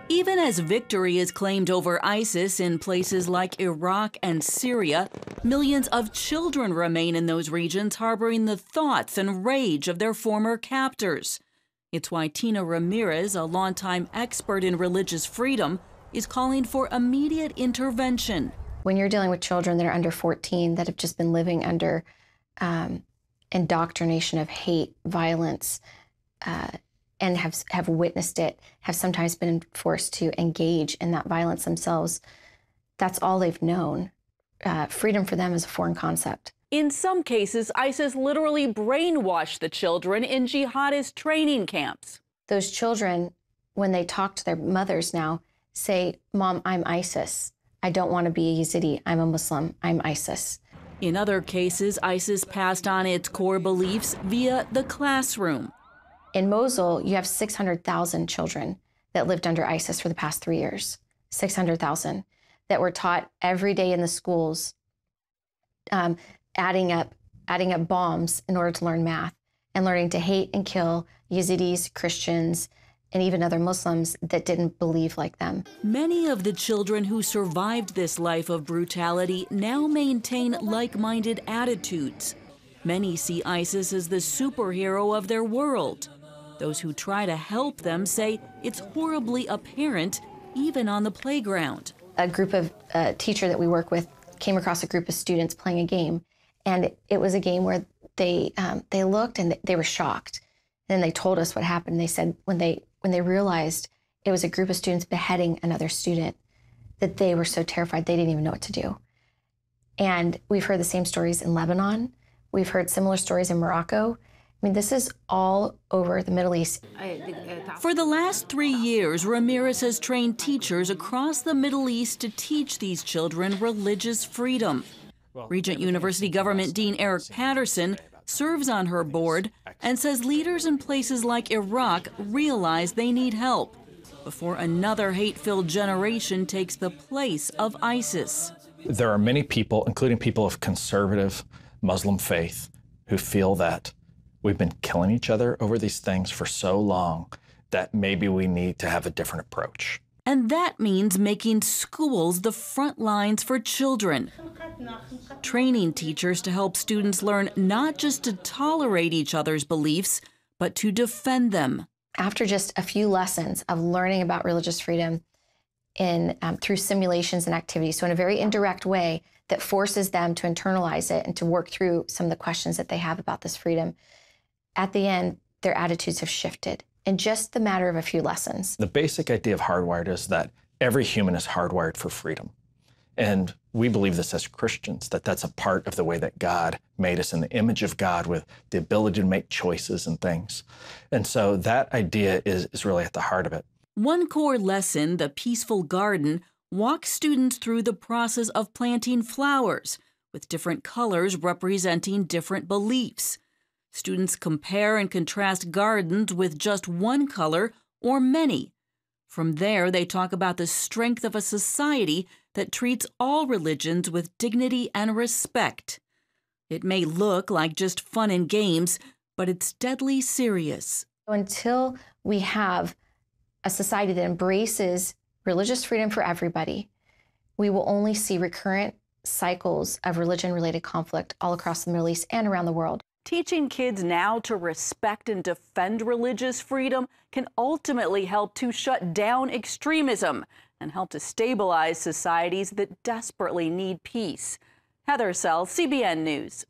Even as victory is claimed over ISIS in places like Iraq and Syria, millions of children remain in those regions harboring the thoughts and rage of their former captors. It's why Tina Ramirez, a longtime expert in religious freedom, is calling for immediate intervention. When you're dealing with children that are under 14 that have just been living under indoctrination of hate, violence, and have witnessed it, have sometimes been forced to engage in that violence themselves, that's all they've known. Freedom for them is a foreign concept. In some cases, ISIS literally brainwashed the children in jihadist training camps. Those children, when they talk to their mothers now, say, "Mom, I'm ISIS. I don't want to be a Yazidi. I'm a Muslim. I'm ISIS." In other cases, ISIS passed on its core beliefs via the classroom. In Mosul, you have 600,000 children that lived under ISIS for the past 3 years. 600,000 that were taught every day in the schools, adding up bombs in order to learn math and learning to hate and kill Yazidis, Christians, and even other Muslims that didn't believe like them. Many of the children who survived this life of brutality now maintain like-minded attitudes. Many see ISIS as the superhero of their world. Those who try to help them say it's horribly apparent, even on the playground. A group of teacher that we work with came across a group of students playing a game, and it was a game where they looked and they were shocked. And then they told us what happened. They said when they realized it was a group of students beheading another student, that they were so terrified they didn't even know what to do. And we've heard the same stories in Lebanon. We've heard similar stories in Morocco. I mean, this is all over the Middle East. For the last 3 years, Ramirez has trained teachers across the Middle East to teach these children religious freedom. Regent University Government Dean Eric Patterson serves on her board and says leaders in places like Iraq realize they need help before another hate-filled generation takes the place of ISIS. There are many people, including people of conservative Muslim faith, who feel that we've been killing each other over these things for so long that maybe we need to have a different approach. And that means making schools the front lines for children. Training teachers to help students learn not just to tolerate each other's beliefs, but to defend them. After just a few lessons of learning about religious freedom through simulations and activities, so in a very indirect way that forces them to internalize it and to work through some of the questions that they have about this freedom, at the end, their attitudes have shifted in just the matter of a few lessons. The basic idea of hardwired is that every human is hardwired for freedom. And we believe this as Christians, that that's a part of the way that God made us in the image of God with the ability to make choices and things. And so that idea is really at the heart of it. One core lesson, the peaceful garden, walks students through the process of planting flowers with different colors representing different beliefs. Students compare and contrast gardens with just one color or many. From there, they talk about the strength of a society that treats all religions with dignity and respect. It may look like just fun and games, but it's deadly serious. Until we have a society that embraces religious freedom for everybody, we will only see recurrent cycles of religion-related conflict all across the Middle East and around the world. Teaching kids now to respect and defend religious freedom can ultimately help to shut down extremism and help to stabilize societies that desperately need peace. Heather Sells, CBN News.